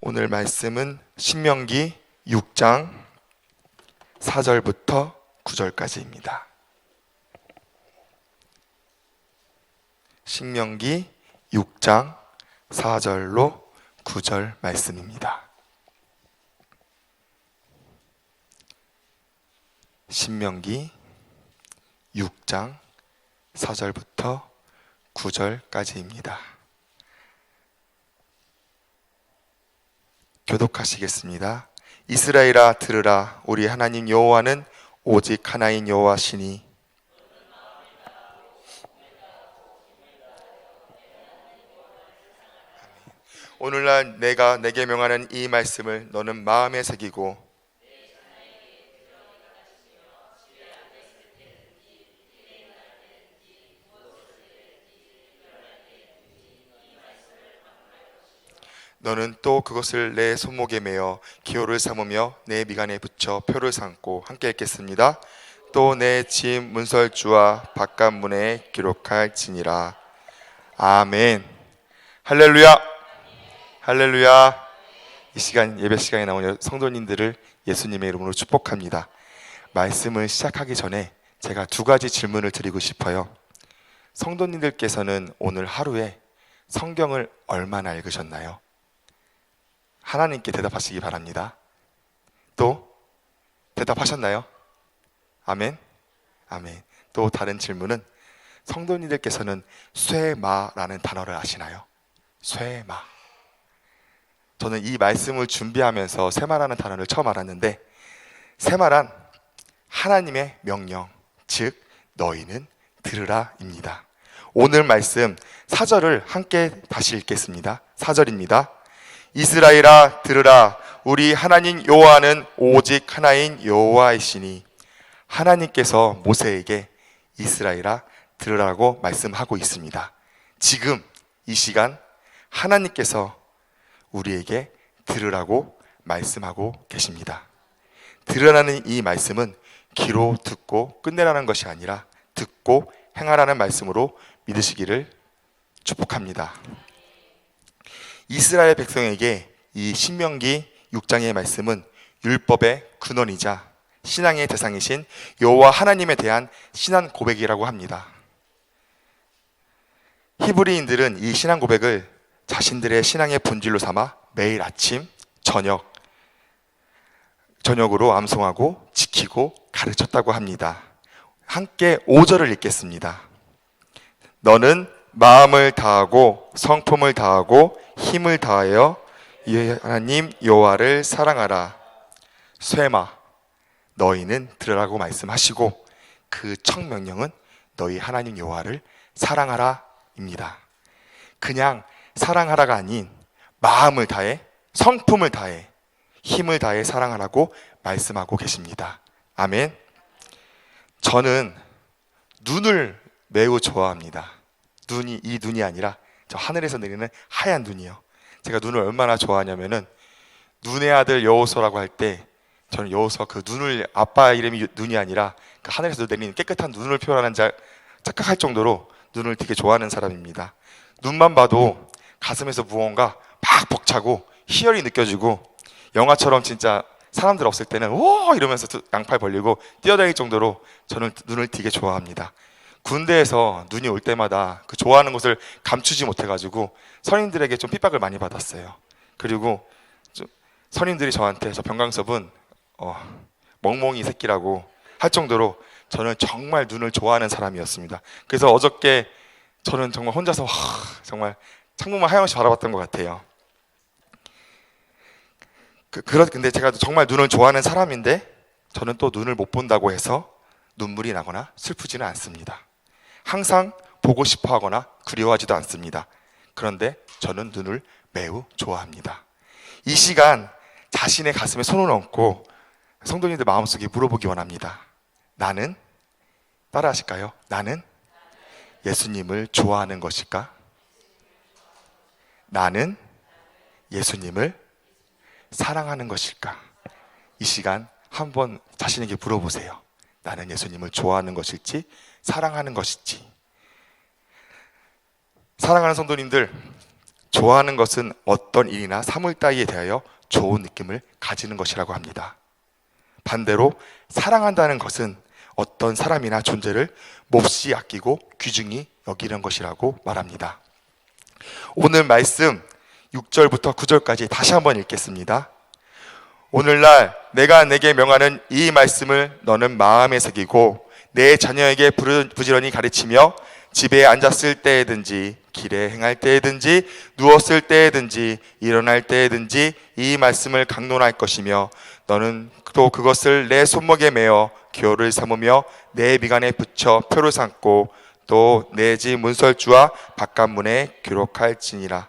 오늘 말씀은 신명기 6장 4절부터 9절까지입니다. 신명기 6장 4절로 9절 말씀입니다. 신명기 6장 4절부터 9절까지입니다. 교독하시겠습니다. 이스라엘아 들으라. 우리 하나님 여호와는 오직 하나인 여호와시니 오늘날 내가 내게 명하는 이 말씀을 너는 마음에 새기고 너는 또 그것을 내 손목에 매어 기호를 삼으며 내 미간에 붙여 표를 삼고 함께 읽겠습니다. 또 내 집 문설주와 바깥문에 기록할지니라. 아멘. 할렐루야. 할렐루야. 이 시간 예배 시간에 나온 성도님들을 예수님의 이름으로 축복합니다. 말씀을 시작하기 전에 제가 두 가지 질문을 드리고 싶어요. 성도님들께서는 오늘 하루에 성경을 얼마나 읽으셨나요? 하나님께 대답하시기 바랍니다. 또 대답하셨나요? 아멘. 아멘. 또 다른 질문은 성도님들께서는 쇠마라는 단어를 아시나요? 쇠마. 저는 이 말씀을 준비하면서 쇠마라는 단어를 처음 알았는데, 쇠마란 하나님의 명령, 즉 너희는 들으라입니다. 오늘 말씀 4절을 함께 다시 읽겠습니다. 4절입니다. 이스라엘아 들으라. 우리 하나님 여호와는 오직 하나인 여호와이시니. 하나님께서 모세에게 이스라엘아 들으라고 말씀하고 있습니다. 지금 이 시간 하나님께서 우리에게 들으라고 말씀하고 계십니다. 들으라는 이 말씀은 귀로 듣고 끝내라는 것이 아니라 듣고 행하라는 말씀으로 믿으시기를 축복합니다. 이스라엘 백성에게 이 신명기 6장의 말씀은 율법의 근원이자 신앙의 대상이신 여호와 하나님에 대한 신앙 고백이라고 합니다. 히브리인들은 이 신앙 고백을 자신들의 신앙의 본질로 삼아 매일 아침, 저녁으로 암송하고 지키고 가르쳤다고 합니다. 함께 5절을 읽겠습니다. 너는 마음을 다하고 성품을 다하고 힘을 다하여 하나님 여호와를 사랑하라. 쇠마, 너희는 들으라고 말씀하시고 그 첫 명령은 너희 하나님 여호와를 사랑하라 입니다. 그냥 사랑하라가 아닌 마음을 다해, 성품을 다해, 힘을 다해 사랑하라고 말씀하고 계십니다. 아멘. 저는 눈을 매우 좋아합니다. 이 눈이 아니라 저 하늘에서 내리는 하얀 눈이요. 제가 눈을 얼마나 좋아하냐면은 눈의 아들 여호수아라고 할 때 저는 여호수아 그 눈을, 아빠 이름이 눈이 아니라 그 하늘에서 내리는 깨끗한 눈을 표현하는 자 착각할 정도로 눈을 되게 좋아하는 사람입니다. 눈만 봐도 가슴에서 무언가 막 벅차고 희열이 느껴지고 영화처럼 진짜 사람들 없을 때는 오 이러면서 양팔 벌리고 뛰어다닐 정도로 저는 눈을 되게 좋아합니다. 군대에서 눈이 올 때마다 그 좋아하는 것을 감추지 못해가지고 선임들에게 좀 핍박을 많이 받았어요. 그리고 선임들이 저한테 저 병강섭은 멍멍이 새끼라고 할 정도로 저는 정말 눈을 좋아하는 사람이었습니다. 그래서 어저께 저는 정말 혼자서 정말 창문만 하염없이 바라봤던 것 같아요. 근데 제가 정말 눈을 좋아하는 사람인데 저는 또 눈을 못 본다고 해서 눈물이 나거나 슬프지는 않습니다. 항상 보고 싶어 하거나 그리워하지도 않습니다. 그런데 저는 눈을 매우 좋아합니다. 이 시간 자신의 가슴에 손을 얹고 성도님들 마음속에 물어보기 원합니다. 나는, 따라하실까요? 나는 예수님을 좋아하는 것일까? 나는 예수님을 사랑하는 것일까? 이 시간 한번 자신에게 물어보세요. 나는 예수님을 좋아하는 것일지 사랑하는 것일지. 사랑하는 성도님들, 좋아하는 것은 어떤 일이나 사물 따위에 대하여 좋은 느낌을 가지는 것이라고 합니다. 반대로 사랑한다는 것은 어떤 사람이나 존재를 몹시 아끼고 귀중히 여기는 것이라고 말합니다. 오늘 말씀 6절부터 9절까지 다시 한번 읽겠습니다. 오늘날 내가 내게 명하는 이 말씀을 너는 마음에 새기고 내 자녀에게 부지런히 가르치며 집에 앉았을 때에든지 길에 행할 때에든지 누웠을 때에든지 일어날 때에든지 이 말씀을 강론할 것이며 너는 또 그것을 내 손목에 매어 기호를 삼으며 내 미간에 붙여 표를 삼고 또 내 집 문설주와 바깥문에 기록할지니라.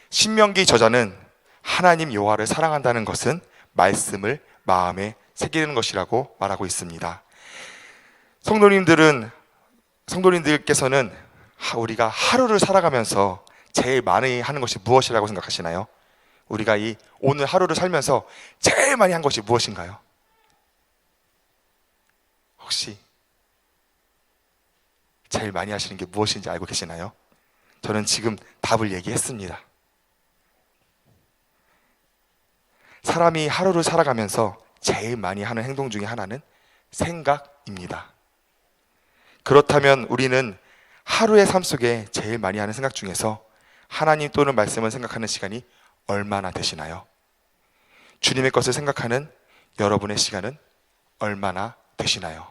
신명기 저자는 하나님 여호와를 사랑한다는 것은 말씀을 마음에 새기는 것이라고 말하고 있습니다. 성도님들께서는 우리가 하루를 살아가면서 제일 많이 하는 것이 무엇이라고 생각하시나요? 우리가 이 오늘 하루를 살면서 제일 많이 한 것이 무엇인가요? 혹시 제일 많이 하시는 게 무엇인지 알고 계시나요? 저는 지금 답을 얘기했습니다. 사람이 하루를 살아가면서 제일 많이 하는 행동 중에 하나는 생각입니다. 그렇다면 우리는 하루의 삶 속에 제일 많이 하는 생각 중에서 하나님 또는 말씀을 생각하는 시간이 얼마나 되시나요? 주님의 것을 생각하는 여러분의 시간은 얼마나 되시나요?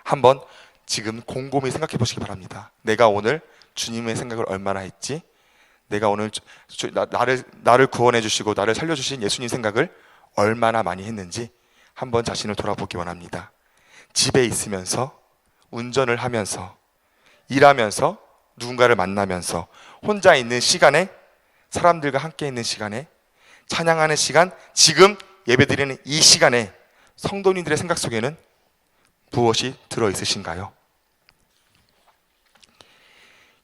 한번 지금 곰곰이 생각해 보시기 바랍니다. 내가 오늘 주님의 생각을 얼마나 했지? 내가 오늘 나를 구원해 주시고 나를 살려주신 예수님 생각을 얼마나 많이 했는지 한번 자신을 돌아보기 원합니다. 집에 있으면서, 운전을 하면서, 일하면서, 누군가를 만나면서, 혼자 있는 시간에, 사람들과 함께 있는 시간에, 찬양하는 시간, 지금 예배드리는 이 시간에 성도님들의 생각 속에는 무엇이 들어있으신가요?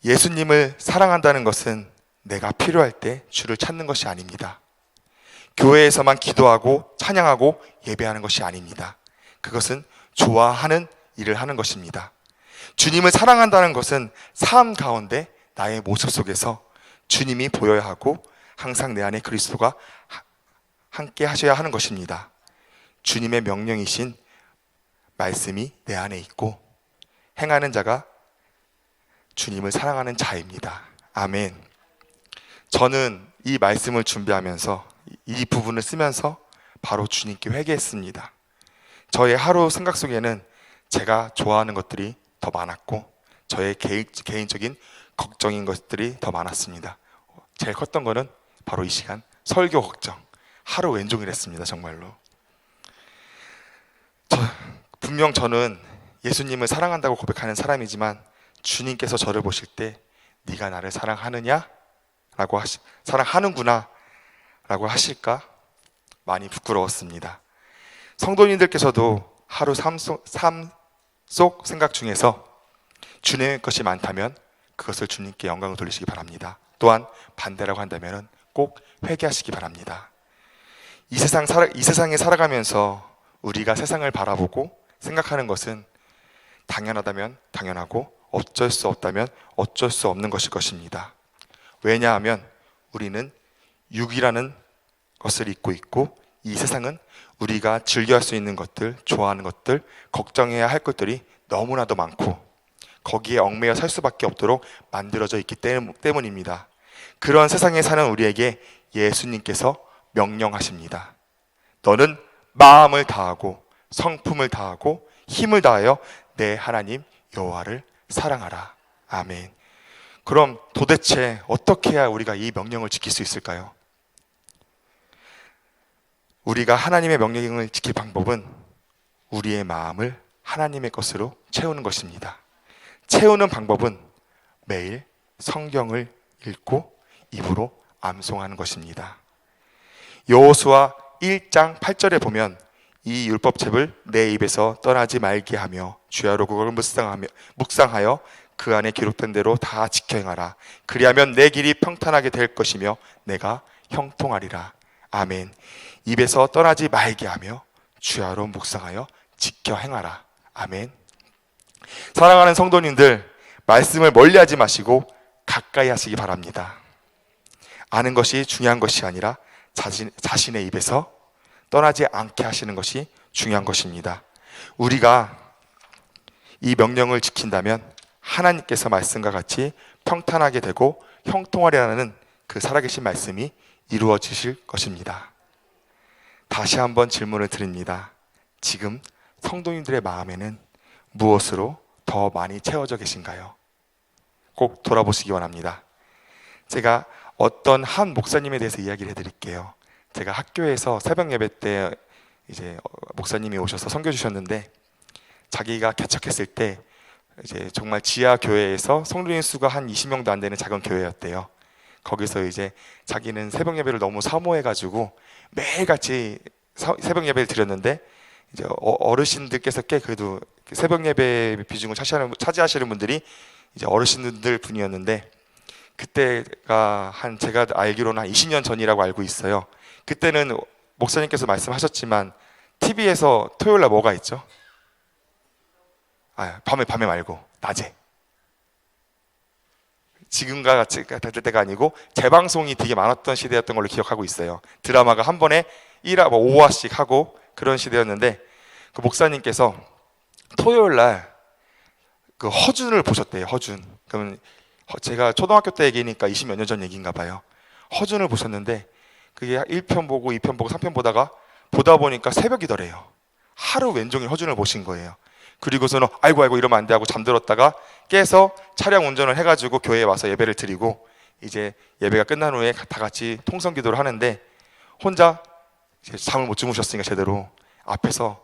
예수님을 사랑한다는 것은 내가 필요할 때 주를 찾는 것이 아닙니다. 교회에서만 기도하고 찬양하고 예배하는 것이 아닙니다. 그것은 좋아하는 일을 하는 것입니다. 주님을 사랑한다는 것은 삶 가운데 나의 모습 속에서 주님이 보여야 하고 항상 내 안에 그리스도가 함께 하셔야 하는 것입니다. 주님의 명령이신 말씀이 내 안에 있고 행하는 자가 주님을 사랑하는 자입니다. 아멘. 저는 이 말씀을 준비하면서 이 부분을 쓰면서 바로 주님께 회개했습니다. 저의 하루 생각 속에는 제가 좋아하는 것들이 더 많았고 저의 개인적인 걱정인 것들이 더 많았습니다. 제일 컸던 거는 바로 이 시간 설교 걱정, 하루 왼종일 했습니다. 정말로. 분명 저는 예수님을 사랑한다고 고백하는 사람이지만 주님께서 저를 보실 때 네가 나를 사랑하느냐? 사랑하는구나 라고 하실까? 많이 부끄러웠습니다. 성도님들께서도 하루 삶 속 생각 중에서 주님의 것이 많다면 그것을 주님께 영광을 돌리시기 바랍니다. 또한 반대라고 한다면 꼭 회개하시기 바랍니다. 이 세상에 살아가면서 우리가 세상을 바라보고 생각하는 것은 당연하다면 당연하고 어쩔 수 없다면 어쩔 수 없는 것일 것입니다. 왜냐하면 우리는 육이라는 것을 입고 있고 이 세상은 우리가 즐겨할 수 있는 것들, 좋아하는 것들, 걱정해야 할 것들이 너무나도 많고 거기에 얽매여 살 수밖에 없도록 만들어져 있기 때문입니다. 그런 세상에 사는 우리에게 예수님께서 명령하십니다. 너는 마음을 다하고 성품을 다하고 힘을 다하여 내 하나님 여호와를 사랑하라. 아멘. 그럼 도대체 어떻게 해야 우리가 이 명령을 지킬 수 있을까요? 우리가 하나님의 명령을 지킬 방법은 우리의 마음을 하나님의 것으로 채우는 것입니다. 채우는 방법은 매일 성경을 읽고 입으로 암송하는 것입니다. 여호수아 1장 8절에 보면 이 율법책을 내 입에서 떠나지 말게 하며 주야로 그걸 묵상하여 그 안에 기록된 대로 다 지켜 행하라. 그리하면 내 길이 평탄하게 될 것이며 내가 형통하리라. 아멘. 입에서 떠나지 말게 하며 주야로 묵상하여 지켜 행하라. 아멘. 사랑하는 성도님들, 말씀을 멀리하지 마시고 가까이 하시기 바랍니다. 아는 것이 중요한 것이 아니라 자신의 입에서 떠나지 않게 하시는 것이 중요한 것입니다. 우리가 이 명령을 지킨다면 하나님께서 말씀과 같이 평탄하게 되고 형통하리라는 그 살아계신 말씀이 이루어지실 것입니다. 다시 한번 질문을 드립니다. 지금 성도님들의 마음에는 무엇으로 더 많이 채워져 계신가요? 꼭 돌아보시기 원합니다. 제가 어떤 한 목사님에 대해서 이야기를 해드릴게요. 제가 학교에서 새벽 예배 때 이제 목사님이 오셔서 선교 주셨는데, 자기가 개척했을 때 이제 정말 지하 교회에서 성도님 수가 한 20명도 안 되는 작은 교회였대요. 거기서 이제 자기는 새벽 예배를 너무 사모해가지고 매일같이 새벽 예배를 드렸는데, 이제 어르신들께서 꽤 그래도 새벽 예배 비중을 차지하시는 분들이 이제 어르신들 분이었는데, 그때가 제가 알기로는 한 20년 전이라고 알고 있어요. 그때는 목사님께서 말씀하셨지만 TV에서 토요일 날 뭐가 있죠? 밤에 말고 낮에. 지금과 같이 될 때가 아니고 재방송이 되게 많았던 시대였던 걸로 기억하고 있어요. 드라마가 한 번에 1화, 5화씩 하고 그런 시대였는데, 그 목사님께서 토요일 날 그 허준을 보셨대요. 허준. 그러면 제가 초등학교 때 얘기니까 20몇 년 전 얘기인가 봐요. 허준을 보셨는데 그게 1편 보고 2편 보고 3편 보다 보니까 새벽이더래요. 하루 왼종일 허준을 보신 거예요. 그리고서는 아이고 이러면 안 돼 하고 잠들었다가 깨서 차량 운전을 해가지고 교회에 와서 예배를 드리고, 이제 예배가 끝난 후에 다 같이 통성 기도를 하는데, 혼자 이제 잠을 못 주무셨으니까 제대로 앞에서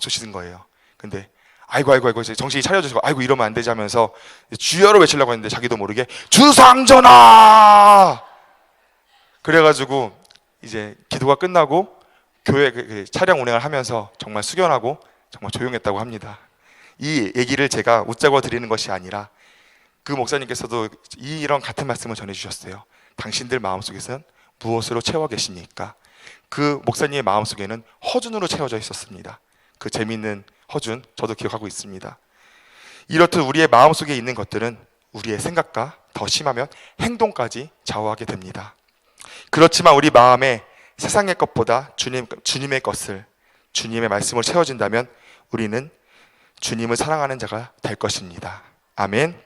조시는 거예요. 근데 아이고 이제 정신이 차려주시고 아이고 이러면 안 되지 하면서 주여를 외치려고 했는데 자기도 모르게 주상전하! 그래가지고 이제 기도가 끝나고 교회 그 차량 운행을 하면서 정말 숙연하고 정말 조용했다고 합니다. 이 얘기를 제가 웃자고 드리는 것이 아니라 그 목사님께서도 이런 같은 말씀을 전해주셨어요. 당신들 마음속에서는 무엇으로 채워 계십니까? 그 목사님의 마음속에는 허준으로 채워져 있었습니다. 그 재미있는 허준, 저도 기억하고 있습니다. 이렇듯 우리의 마음속에 있는 것들은 우리의 생각과 더 심하면 행동까지 좌우하게 됩니다. 그렇지만 우리 마음에 세상의 것보다 주님의 것을, 주님의 말씀을 채워진다면 우리는 주님을 사랑하는 자가 될 것입니다. 아멘.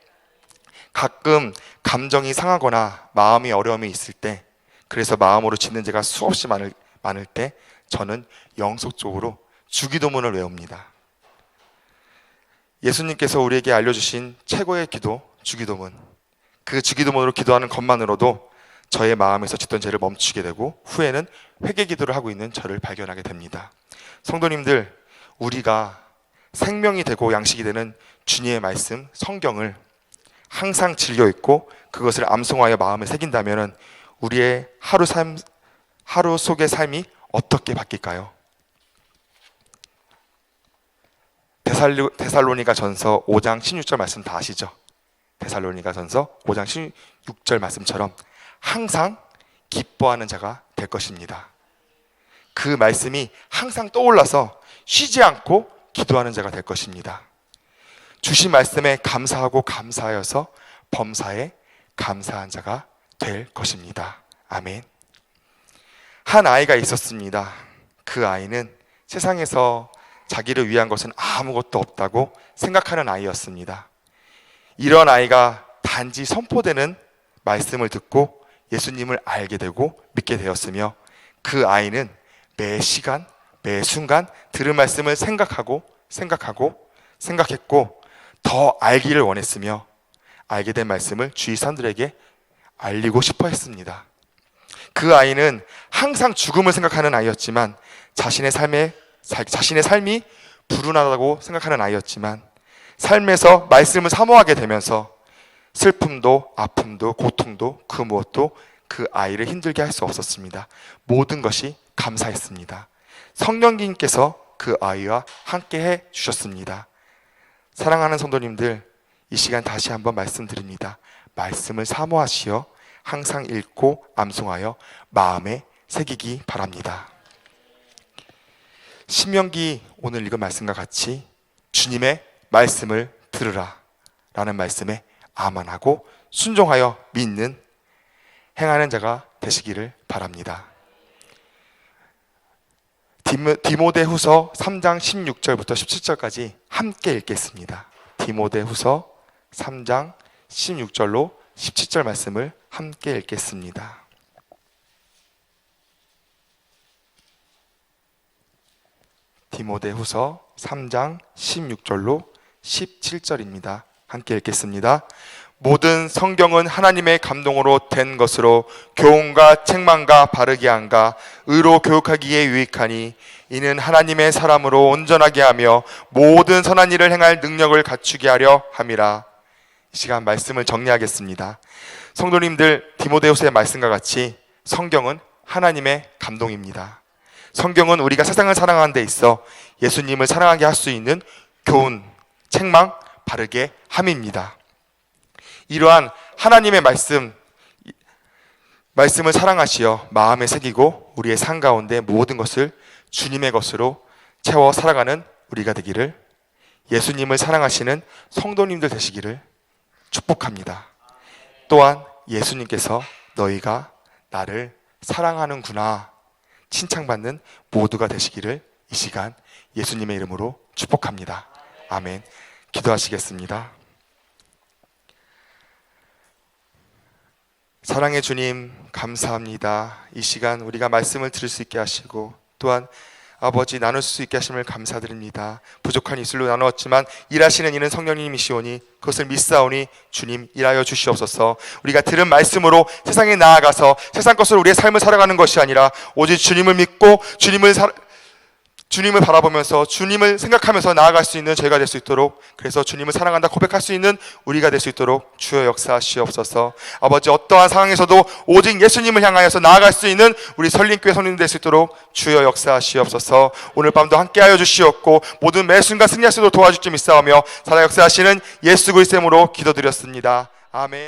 가끔 감정이 상하거나 마음이 어려움이 있을 때, 그래서 마음으로 짓는 죄가 수없이 많을 때 저는 영속적으로 주기도문을 외웁니다. 예수님께서 우리에게 알려주신 최고의 기도, 주기도문. 그 주기도문으로 기도하는 것만으로도 저의 마음에서 짓던 죄를 멈추게 되고 후에는 회개기도를 하고 있는 저를 발견하게 됩니다. 성도님들, 우리가 생명이 되고 양식이 되는 주님의 말씀, 성경을 항상 즐겨 읽고 그것을 암송하여 마음에 새긴다면 우리의 하루 속의 삶이 어떻게 바뀔까요? 데살로니가 전서 5장 16절 말씀 다 아시죠? 데살로니가 전서 5장 16절 말씀처럼 항상 기뻐하는 자가 될 것입니다. 그 말씀이 항상 떠올라서 쉬지 않고 기도하는 자가 될 것입니다. 주신 말씀에 감사하고 감사하여서 범사에 감사한 자가 될 것입니다. 아멘. 한 아이가 있었습니다. 그 아이는 세상에서 자기를 위한 것은 아무것도 없다고 생각하는 아이였습니다. 이런 아이가 단지 선포되는 말씀을 듣고 예수님을 알게 되고 믿게 되었으며, 그 아이는 매 시간, 매 순간 들은 말씀을 생각했고 더 알기를 원했으며 알게 된 말씀을 주위 사람들에게 알리고 싶어 했습니다. 그 아이는 항상 죽음을 생각하는 아이였지만 자신의 삶이 불운하다고 생각하는 아이였지만 삶에서 말씀을 사모하게 되면서 슬픔도 아픔도 고통도 그 무엇도 그 아이를 힘들게 할 수 없었습니다. 모든 것이 감사했습니다. 성령님께서 그 아이와 함께 해 주셨습니다. 사랑하는 성도님들, 이 시간 다시 한번 말씀드립니다. 말씀을 사모하시어 항상 읽고 암송하여 마음에 새기기 바랍니다. 신명기 오늘 읽은 말씀과 같이 주님의 말씀을 들으라 라는 말씀에 암안하고 순종하여 믿는 행하는 자가 되시기를 바랍니다. 디모데후서 3장 16절부터 17절까지 함께 읽겠습니다. 디모데후서 3장 16절로 17절 말씀을 함께 읽겠습니다. 디모데후서 3장 16절로 17절입니다. 함께 읽겠습니다. 모든 성경은 하나님의 감동으로 된 것으로 교훈과 책망과 바르게 함과 의로 교육하기에 유익하니 이는 하나님의 사람으로 온전하게 하며 모든 선한 일을 행할 능력을 갖추게 하려 함이라. 이 시간 말씀을 정리하겠습니다. 성도님들, 디모데후서의 말씀과 같이 성경은 하나님의 감동입니다. 성경은 우리가 세상을 사랑하는 데 있어 예수님을 사랑하게 할 수 있는 교훈, 책망, 바르게 함입니다. 이러한 하나님의 말씀을 사랑하시어 마음에 새기고 우리의 삶 가운데 모든 것을 주님의 것으로 채워 살아가는 우리가 되기를, 예수님을 사랑하시는 성도님들 되시기를 축복합니다. 또한 예수님께서 너희가 나를 사랑하는구나 칭찬받는 모두가 되시기를 이 시간 예수님의 이름으로 축복합니다. 아멘. 기도하시겠습니다. 사랑의 주님, 감사합니다. 이 시간 우리가 말씀을 들을 수 있게 하시고 또한 아버지 나눌 수 있게 하심을 감사드립니다. 부족한 입술로 나누었지만 일하시는 이는 성령님이시오니 그것을 믿사오니 주님 일하여 주시옵소서. 우리가 들은 말씀으로 세상에 나아가서 세상 것으로 우리의 삶을 살아가는 것이 아니라 오직 주님을 믿고 주님을 바라보면서 주님을 생각하면서 나아갈 수 있는 저희가 될 수 있도록, 그래서 주님을 사랑한다 고백할 수 있는 우리가 될 수 있도록 주여 역사하시옵소서. 아버지 어떠한 상황에서도 오직 예수님을 향하여서 나아갈 수 있는 우리 설림교회 성도님 될 수 있도록 주여 역사하시옵소서. 오늘 밤도 함께하여 주시옵고 모든 매 순간 승리할 수 있도록 도와줄 줄 믿사오며 살아 역사하시는 예수 그리스도의 이름으로 기도드렸습니다. 아멘.